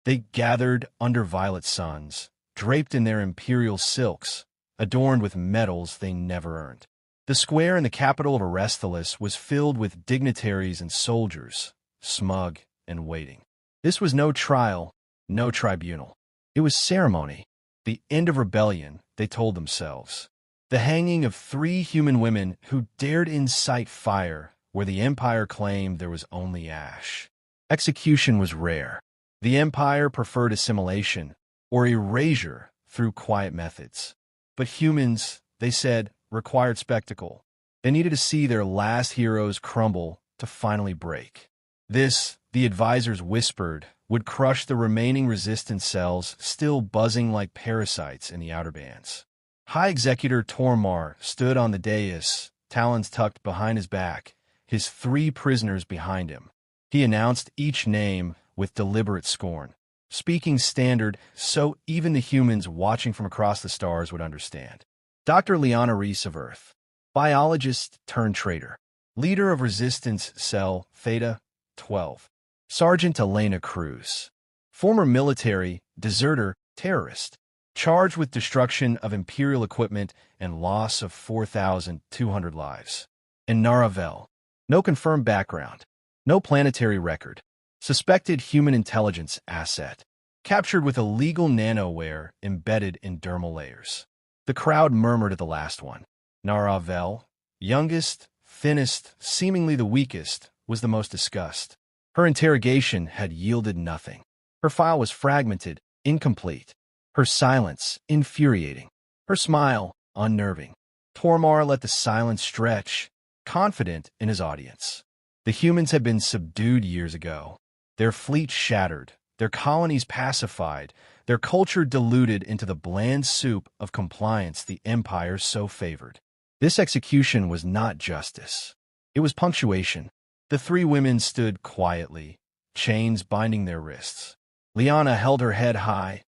They gathered under violet suns, draped in their imperial silks, adorned with medals they never earned. The square in the capital of Aristolus was filled with dignitaries and soldiers, smug and waiting. This was no trial, no tribunal. It was ceremony, the end of rebellion, they told themselves. The hanging of 3 human women who dared incite fire where the Empire claimed there was only ash. Execution was rare. The Empire preferred assimilation, or erasure through quiet methods. But humans, they said, required spectacle. They needed to see their last heroes crumble to finally break. This, the advisors whispered, would crush the remaining resistance cells still buzzing like parasites in the outer bands. High Executor Tormar stood on the dais, talons tucked behind his back, his 3 prisoners behind him. He announced each name with deliberate scorn, speaking standard so even the humans watching from across the stars would understand. Dr. Liana Reese of Earth, biologist turned traitor, leader of Resistance Cell Theta 12. Sergeant Elena Cruz, former military, deserter, terrorist, charged with destruction of Imperial equipment and loss of 4,200 lives. And Naravel, no confirmed background, no planetary record, suspected human intelligence asset, captured with illegal nanoware embedded in dermal layers. The crowd murmured at the last one. Naravel, youngest, thinnest, seemingly the weakest, was the most discussed. Her interrogation had yielded nothing. Her file was fragmented, incomplete. Her silence, infuriating. Her smile, unnerving. Tormar let the silence stretch, confident in his audience. The humans had been subdued years ago. Their fleet shattered, their colonies pacified, their culture diluted into the bland soup of compliance the Empire so favored. This execution was not justice. It was punctuation. The 3 women stood quietly, chains binding their wrists. Liana held her head high,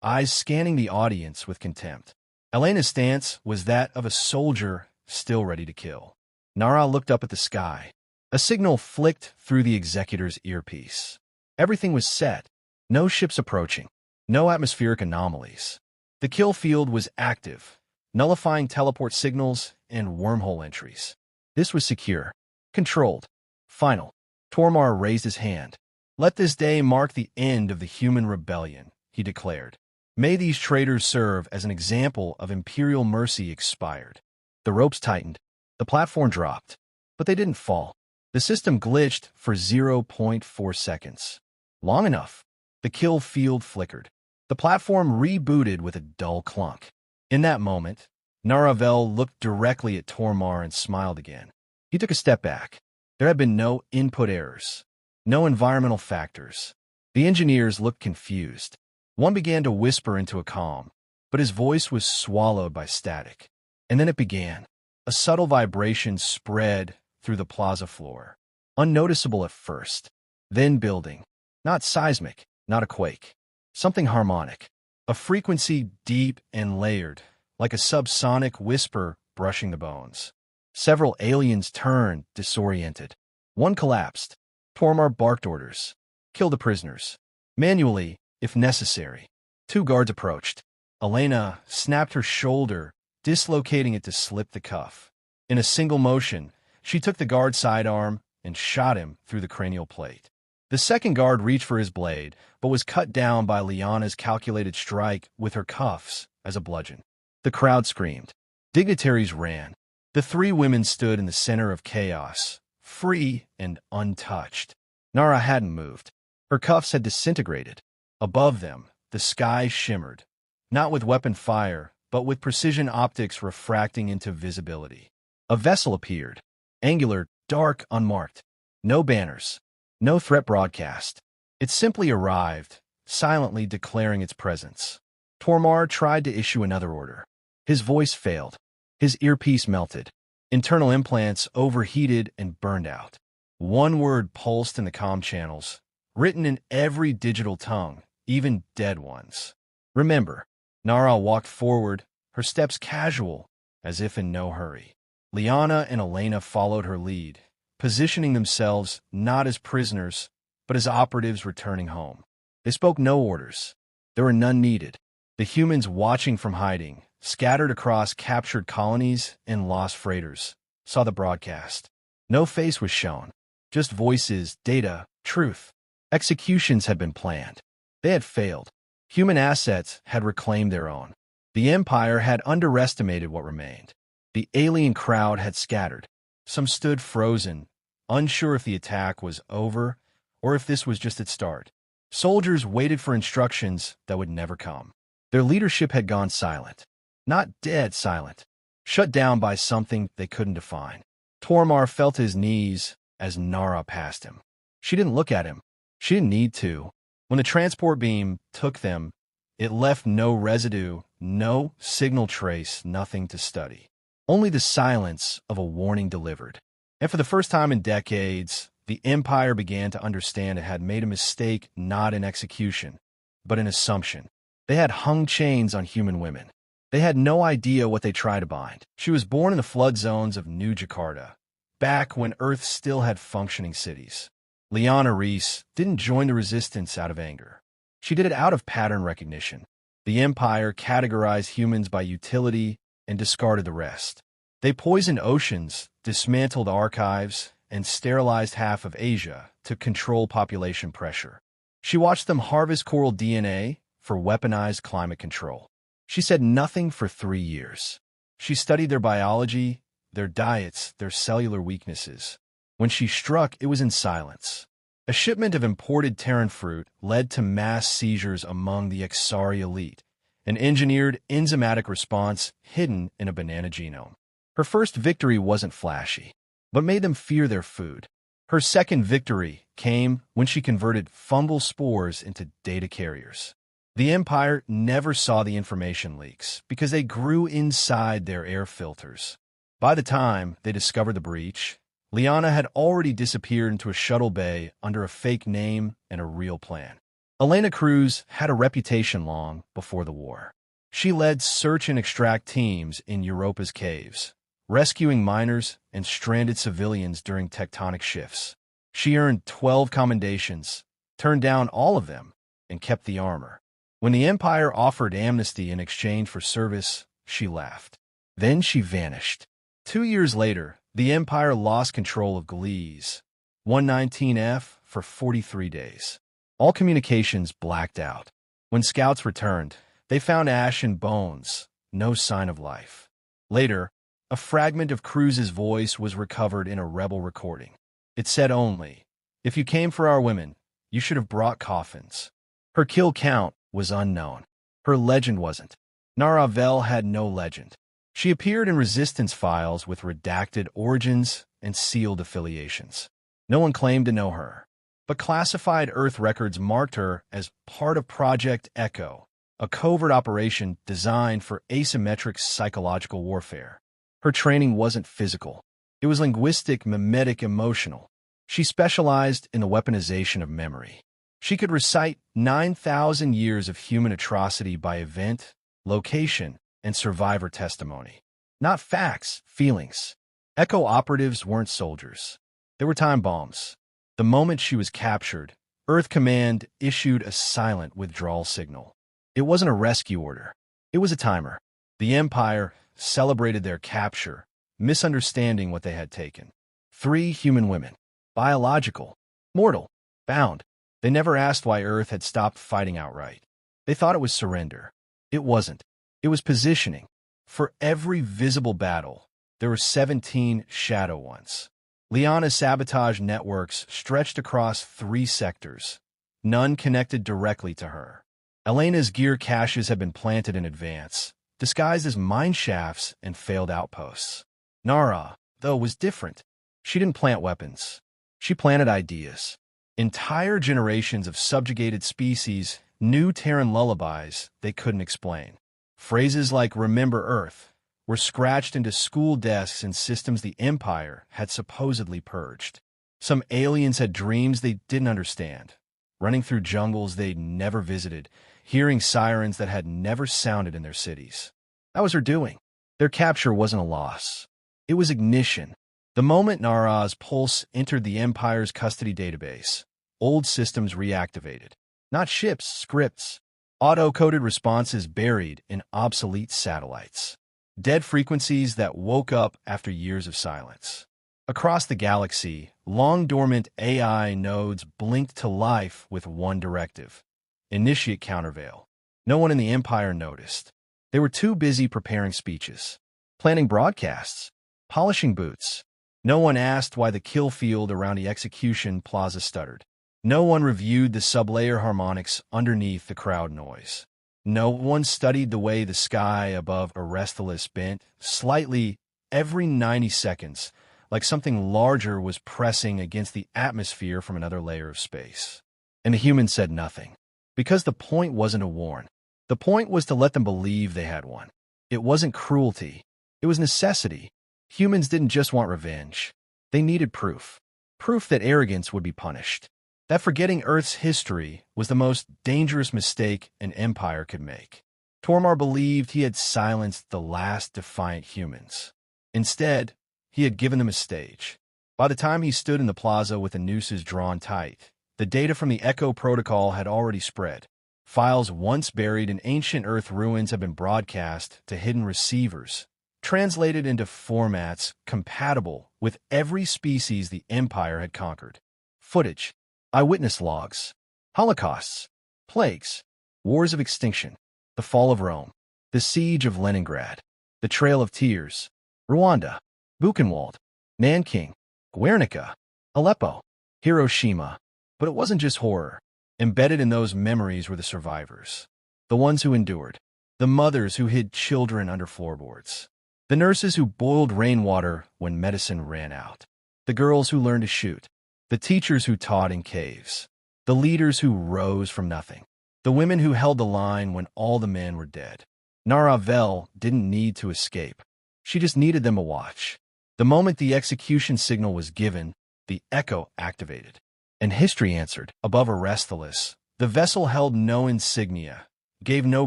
eyes scanning the audience with contempt. Elena's stance was that of a soldier still ready to kill. Nara looked up at the sky. A signal flicked through the executor's earpiece. Everything was set. No ships approaching. No atmospheric anomalies. The kill field was active, nullifying teleport signals and wormhole entries. This was secure, controlled, final. Tormar raised his hand. Let this day mark the end of the human rebellion, he declared. May these traitors serve as an example of imperial mercy expired. The ropes tightened. The platform dropped. But they didn't fall. The system glitched for 0.4 seconds. Long enough. The kill field flickered. The platform rebooted with a dull clunk. In that moment, Naravel looked directly at Tormar and smiled again. He took a step back. There had been no input errors. No environmental factors. The engineers looked confused. One began to whisper into a calm, but his voice was swallowed by static. And then it began. A subtle vibration spread through the plaza floor. Unnoticeable at first, then building. Not seismic, not a quake. Something harmonic. A frequency deep and layered, like a subsonic whisper brushing the bones. Several aliens turned, disoriented. One collapsed. Tormar barked orders. Kill the prisoners. Manually, if necessary. 2 guards approached. Elena snapped her shoulder, dislocating it to slip the cuff. In a single motion, she took the guard's sidearm and shot him through the cranial plate. The second guard reached for his blade, but was cut down by Liana's calculated strike with her cuffs as a bludgeon. The crowd screamed. Dignitaries ran. The 3 women stood in the center of chaos, free and untouched. Nara hadn't moved. Her cuffs had disintegrated. Above them, the sky shimmered, not with weapon fire, but with precision optics refracting into visibility. A vessel appeared, angular, dark, unmarked. No banners, no threat broadcast. It simply arrived, silently declaring its presence. Tormar tried to issue another order. His voice failed. His earpiece melted. Internal implants overheated and burned out. One word pulsed in the comm channels, written in every digital tongue, even dead ones. Remember. Nara walked forward, her steps casual, as if in no hurry. Liana and Elena followed her lead, positioning themselves not as prisoners, but as operatives returning home. They spoke no orders. There were none needed. The humans watching from hiding, scattered across captured colonies and lost freighters, saw the broadcast. No face was shown, just voices, data, truth. Executions had been planned. They had failed. Human assets had reclaimed their own. The Empire had underestimated what remained. The alien crowd had scattered. Some stood frozen, unsure if the attack was over or if this was just its start. Soldiers waited for instructions that would never come. Their leadership had gone silent. Not dead silent. Shut down by something they couldn't define. Tormar felt his knees as Nara passed him. She didn't look at him. She didn't need to. When the transport beam took them, it left no residue, no signal trace, nothing to study. Only the silence of a warning delivered. And for the first time in decades, the Empire began to understand it had made a mistake not in execution, but in assumption. They had hung chains on human women. They had no idea what they tried to bind. She was born in the flood zones of New Jakarta, back when Earth still had functioning cities. Liana Reese didn't join the resistance out of anger. She did it out of pattern recognition. The Empire categorized humans by utility and discarded the rest. They poisoned oceans, dismantled archives, and sterilized half of Asia to control population pressure. She watched them harvest coral DNA for weaponized climate control. She said nothing for 3 years. She studied their biology, their diets, their cellular weaknesses. When she struck, it was in silence. A shipment of imported Terran fruit led to mass seizures among the Exari elite, an engineered enzymatic response hidden in a banana genome. Her first victory wasn't flashy, but made them fear their food. Her second victory came when she converted fungal spores into data carriers. The Empire never saw the information leaks because they grew inside their air filters. By the time they discovered the breach, Liana had already disappeared into a shuttle bay under a fake name and a real plan. Elena Cruz had a reputation long before the war. She led search and extract teams in Europa's caves, rescuing miners and stranded civilians during tectonic shifts. She earned 12 commendations, turned down all of them, and kept the armor. When the Empire offered amnesty in exchange for service, she laughed. Then she vanished. 2 years later, the Empire lost control of Galactic 119F for 43 days. All communications blacked out. When scouts returned, they found ash and bones, no sign of life. Later, a fragment of Cruz's voice was recovered in a rebel recording. It said only, "If you came for our women, you should have brought coffins." Her kill count was unknown. Her legend wasn't. Nara Vel had no legend. She appeared in resistance files with redacted origins and sealed affiliations. No one claimed to know her, but classified Earth records marked her as part of Project Echo, a covert operation designed for asymmetric psychological warfare. Her training wasn't physical. It was linguistic, mimetic, emotional. She specialized in the weaponization of memory. She could recite 9,000 years of human atrocity by event, location, and survivor testimony. Not facts, feelings. Echo operatives weren't soldiers. They were time bombs. The moment she was captured, Earth Command issued a silent withdrawal signal. It wasn't a rescue order. It was a timer. The Empire celebrated their capture, misunderstanding what they had taken. 3 human women. Biological. Mortal. Bound. They never asked why Earth had stopped fighting outright. They thought it was surrender. It wasn't. It was positioning. For every visible battle, there were 17 shadow ones. Liana's sabotage networks stretched across 3 sectors, none connected directly to her. Elena's gear caches had been planted in advance, disguised as mine shafts and failed outposts. Nara, though, was different. She didn't plant weapons. She planted ideas. Entire generations of subjugated species knew Terran lullabies they couldn't explain. Phrases like "Remember Earth" were scratched into school desks in systems the Empire had supposedly purged. Some aliens had dreams they didn't understand, running through jungles they'd never visited, hearing sirens that had never sounded in their cities. That was her doing. Their capture wasn't a loss. It was ignition. The moment Nara's pulse entered the Empire's custody database, old systems reactivated. Not ships, scripts. Auto-coded responses buried in obsolete satellites. Dead frequencies that woke up after years of silence. Across the galaxy, long-dormant AI nodes blinked to life with one directive: initiate countervail. No one in the Empire noticed. They were too busy preparing speeches, planning broadcasts, polishing boots. No one asked why the kill field around the execution plaza stuttered. No one reviewed the sublayer harmonics underneath the crowd noise. No one studied the way the sky above Aresthalis bent slightly every 90 seconds, like something larger was pressing against the atmosphere from another layer of space. And the humans said nothing. Because the point wasn't to warn. The point was to let them believe they had one. It wasn't cruelty. It was necessity. Humans didn't just want revenge. They needed proof. Proof that arrogance would be punished. That forgetting Earth's history was the most dangerous mistake an empire could make. Tormar believed he had silenced the last defiant humans. Instead, he had given them a stage. By the time he stood in the plaza with the nooses drawn tight, the data from the Echo Protocol had already spread. Files once buried in ancient Earth ruins had been broadcast to hidden receivers, translated into formats compatible with every species the Empire had conquered. Footage, eyewitness logs, holocausts, plagues, wars of extinction, the fall of Rome, the siege of Leningrad, the Trail of Tears, Rwanda, Buchenwald, Nanking, Guernica, Aleppo, Hiroshima. But it wasn't just horror. Embedded in those memories were the survivors, the ones who endured, the mothers who hid children under floorboards, the nurses who boiled rainwater when medicine ran out, the girls who learned to shoot, the teachers who taught in caves, the leaders who rose from nothing, the women who held the line when all the men were dead. Naravel didn't need to escape. She just needed them to watch. The moment the execution signal was given, the echo activated. And history answered. Above Aresthalis, the vessel held no insignia, gave no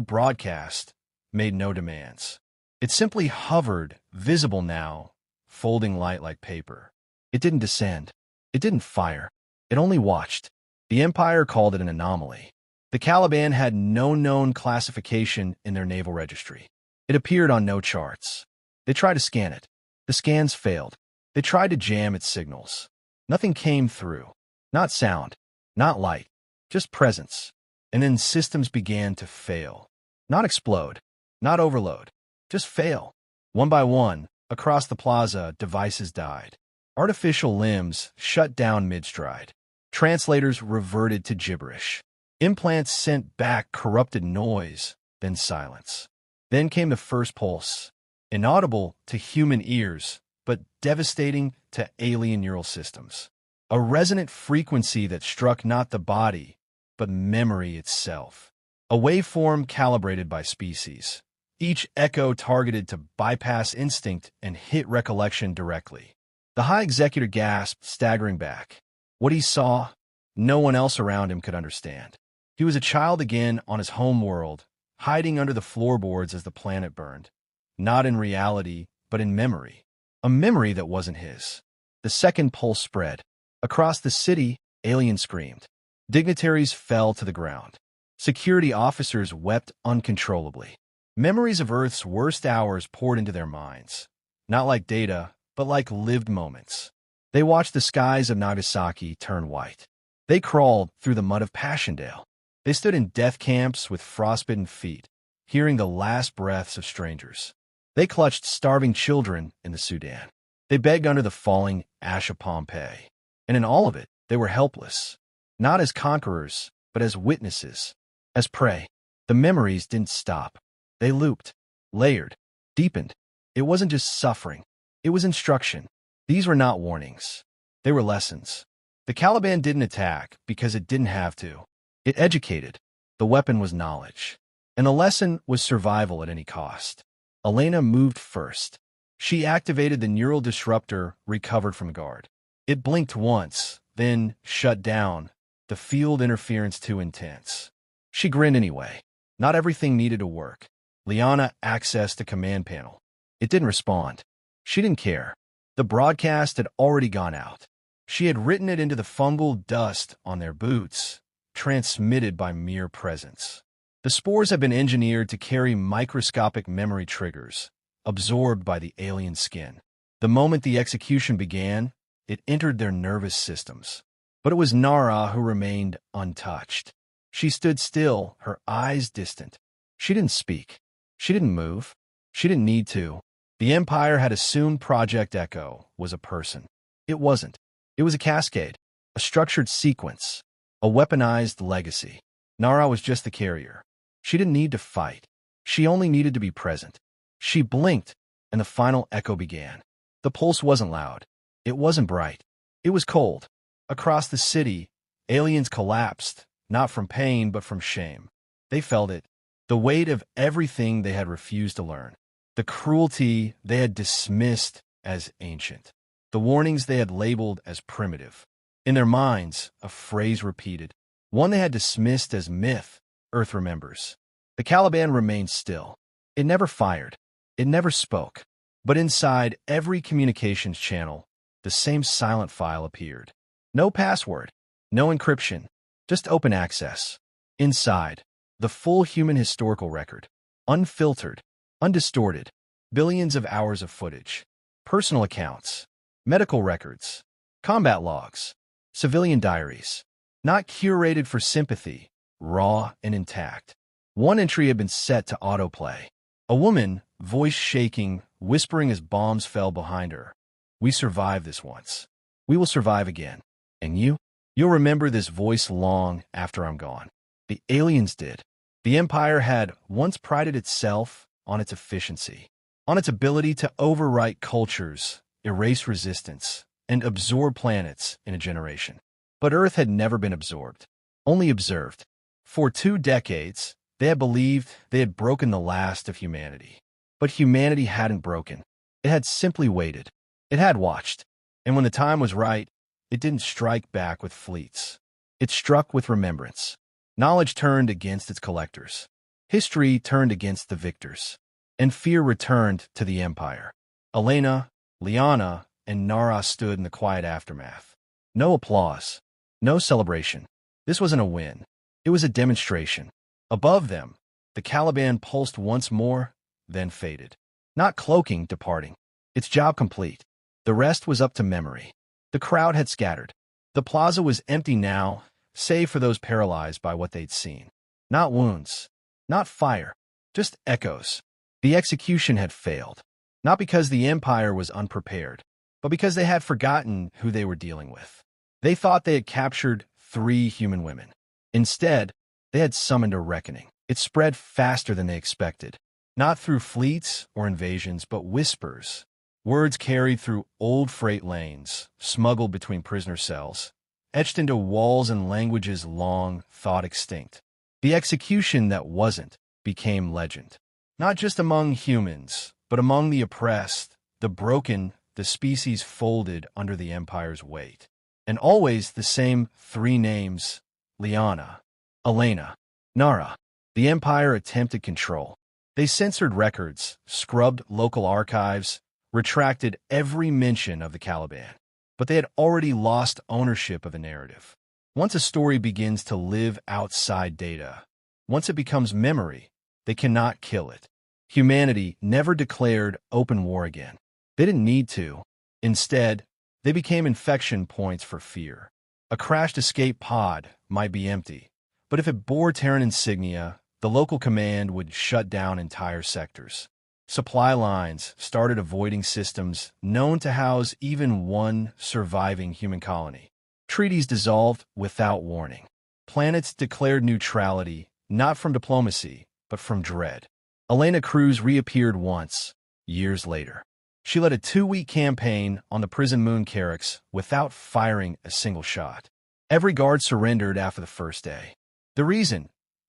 broadcast, made no demands. It simply hovered, visible now, folding light like paper. It didn't descend. It didn't fire. It only watched. The Empire called it an anomaly. The Caliban had no known classification in their naval registry. It appeared on no charts. They tried to scan it. The scans failed. They tried to jam its signals. Nothing came through. Not sound, not light, just presence. And then systems began to fail. Not explode, not overload, just fail. One by one, across the plaza, devices died. Artificial limbs shut down mid-stride. Translators reverted to gibberish. Implants sent back corrupted noise, then silence. Then came the first pulse, inaudible to human ears, but devastating to alien neural systems. A resonant frequency that struck not the body, but memory itself. A waveform calibrated by species. Each echo targeted to bypass instinct and hit recollection directly. The High Executor gasped, staggering back. What he saw, no one else around him could understand. He was a child again on his home world, hiding under the floorboards as the planet burned. Not in reality, but in memory. A memory that wasn't his. The second pulse spread. Across the city, aliens screamed. Dignitaries fell to the ground. Security officers wept uncontrollably. Memories of Earth's worst hours poured into their minds. Not like data, but like lived moments. They watched the skies of Nagasaki turn white. They crawled through the mud of Passchendaele. They stood in death camps with frostbitten feet, hearing the last breaths of strangers. They clutched starving children in the Sudan. They begged under the falling ash of Pompeii. And in all of it, they were helpless. Not as conquerors, but as witnesses, as prey. The memories didn't stop. They looped, layered, deepened. It wasn't just suffering. It was instruction. These were not warnings. They were lessons. The Caliban didn't attack because it didn't have to. It educated. The weapon was knowledge. And the lesson was survival at any cost. Elena moved first. She activated the neural disruptor recovered from guard. It blinked once, then shut down, the field interference too intense. She grinned anyway. Not everything needed to work. Liana accessed the command panel. It didn't respond. She didn't care. The broadcast had already gone out. She had written it into the fungal dust on their boots, transmitted by mere presence. The spores have been engineered to carry microscopic memory triggers, absorbed by the alien skin. The moment the execution began, it entered their nervous systems. But it was Nara who remained untouched. She stood still, her eyes distant. She didn't speak. She didn't move. She didn't need to. The Empire had assumed Project Echo was a person. It wasn't. It was a cascade, a structured sequence, a weaponized legacy. Nara was just the carrier. She didn't need to fight. She only needed to be present. She blinked, and the final echo began. The pulse wasn't loud. It wasn't bright. It was cold. Across the city, aliens collapsed, not from pain but from shame. They felt it, the weight of everything they had refused to learn, the cruelty they had dismissed as ancient, the warnings they had labeled as primitive. In their minds, a phrase repeated, one they had dismissed as myth: Earth remembers. The Caliban remained still. It never fired. It never spoke. But inside every communications channel, the same silent file appeared. No password, no encryption, just open access. Inside, the full human historical record, unfiltered, undistorted, billions of hours of footage, personal accounts, medical records, combat logs, civilian diaries, not curated for sympathy, raw and intact. One entry had been set to autoplay. A woman, voice shaking, whispering as bombs fell behind her. We survived this once. We will survive again. And you? You'll remember this voice long after I'm gone. The aliens did. The Empire had once prided itself on its efficiency, on its ability to overwrite cultures, erase resistance, and absorb planets in a generation. But Earth had never been absorbed, only observed. For 2 decades, they had believed they had broken the last of humanity. But humanity hadn't broken. It had simply waited. It had watched. And when the time was right, it didn't strike back with fleets. It struck with remembrance. Knowledge turned against its collectors. History turned against the victors. And fear returned to the Empire. Elena, Liana, and Nara stood in the quiet aftermath. No applause. No celebration. This wasn't a win. It was a demonstration. Above them, the Caliban pulsed once more, then faded. Not cloaking, departing. Its job complete. The rest was up to memory. The crowd had scattered. The plaza was empty now, save for those paralyzed by what they'd seen. Not wounds. Not fire. Just echoes. The execution had failed. Not because the Empire was unprepared, but because they had forgotten who they were dealing with. They thought they had captured 3 human women. Instead, they had summoned a reckoning. It spread faster than they expected. Not through fleets or invasions, but whispers. Words carried through old freight lanes, smuggled between prisoner cells, etched into walls and languages long thought extinct. The execution that wasn't became legend. Not just among humans, but among the oppressed, the broken, the species folded under the Empire's weight. And always the same 3 names: Liana, Elena, Nara. The Empire attempted control. They censored records, scrubbed local archives, retracted every mention of the Caliban. But they had already lost ownership of the narrative. Once a story begins to live outside data, once it becomes memory, they cannot kill it. Humanity never declared open war again. They didn't need to. Instead, they became infection points for fear. A crashed escape pod might be empty, but if it bore Terran insignia, the local command would shut down entire sectors. Supply lines started avoiding systems known to house even one surviving human colony. Treaties dissolved without warning. Planets declared neutrality, not from diplomacy, but from dread. Elena Cruz reappeared once, years later. She led a 2-week campaign on the prison moon Carix without firing a single shot. Every guard surrendered after the first day. The reason?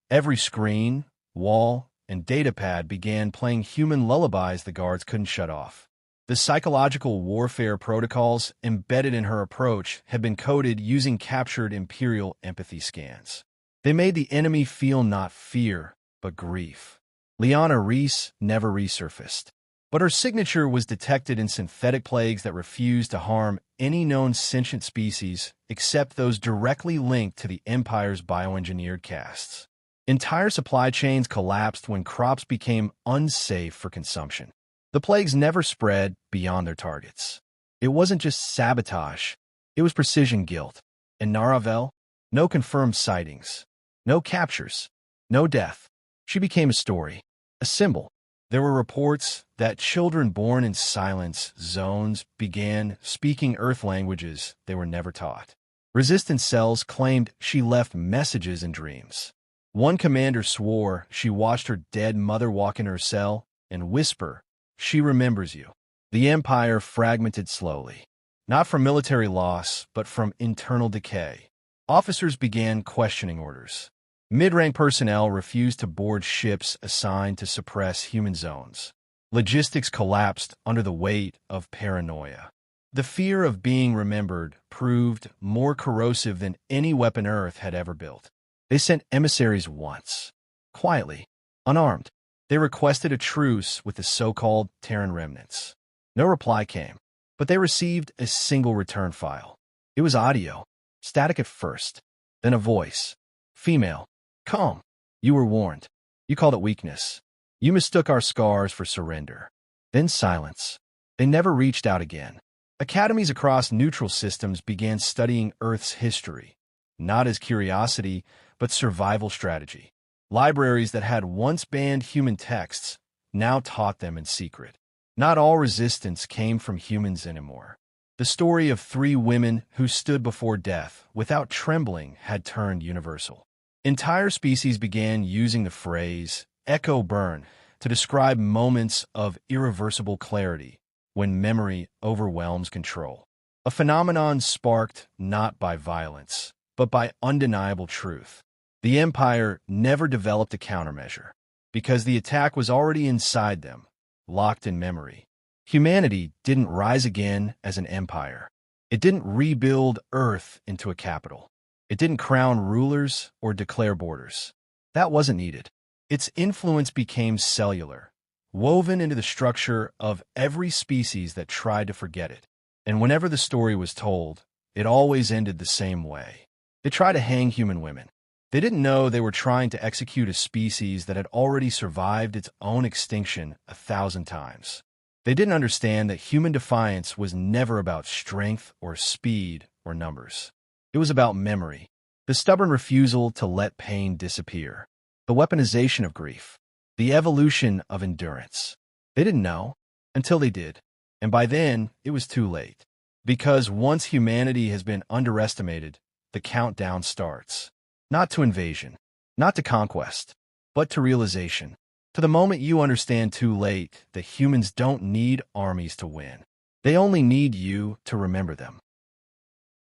Every screen, wall, and datapad began playing human lullabies the guards couldn't shut off. The psychological warfare protocols embedded in her approach had been coded using captured Imperial empathy scans. They made the enemy feel not fear, but grief. Liana Reese never resurfaced. But her signature was detected in synthetic plagues that refused to harm any known sentient species except those directly linked to the Empire's bioengineered castes. Entire supply chains collapsed when crops became unsafe for consumption. The plagues never spread beyond their targets. It wasn't just sabotage, it was precision guilt. In Naravel, no confirmed sightings, no captures, no death. She became a story, a symbol. There were reports that children born in silence zones began speaking Earth languages they were never taught. Resistance cells claimed she left messages in dreams. One commander swore she watched her dead mother walk in her cell and whisper, "She remembers you." The Empire fragmented slowly, not from military loss, but from internal decay. Officers began questioning orders. Mid-rank personnel refused to board ships assigned to suppress human zones. Logistics collapsed under the weight of paranoia. The fear of being remembered proved more corrosive than any weapon Earth had ever built. They sent emissaries once, quietly, unarmed. They requested a truce with the so-called Terran remnants. No reply came, but they received a single return file. It was audio, static at first, then a voice. Female. Calm. You were warned. You called it weakness. You mistook our scars for surrender. Then silence. They never reached out again. Academies across neutral systems began studying Earth's history, not as curiosity, but survival strategy. Libraries that had once banned human texts now taught them in secret. Not all resistance came from humans anymore. The story of 3 women who stood before death without trembling had turned universal. Entire species began using the phrase echo burn to describe moments of irreversible clarity when memory overwhelms control. A phenomenon sparked not by violence, but by undeniable truth. The Empire never developed a countermeasure because the attack was already inside them, locked in memory. Humanity didn't rise again as an empire. It didn't rebuild Earth into a capital. It didn't crown rulers or declare borders. That wasn't needed. Its influence became cellular, woven into the structure of every species that tried to forget it. And whenever the story was told, it always ended the same way. They tried to hang human women. They didn't know they were trying to execute a species that had already survived its own extinction 1,000 times. They didn't understand that human defiance was never about strength or speed or numbers. It was about memory, the stubborn refusal to let pain disappear, the weaponization of grief, the evolution of endurance. They didn't know until they did, and by then it was too late. Because once humanity has been underestimated, the countdown starts. Not to invasion, not to conquest, but to realization. To the moment you understand too late that humans don't need armies to win. They only need you to remember them.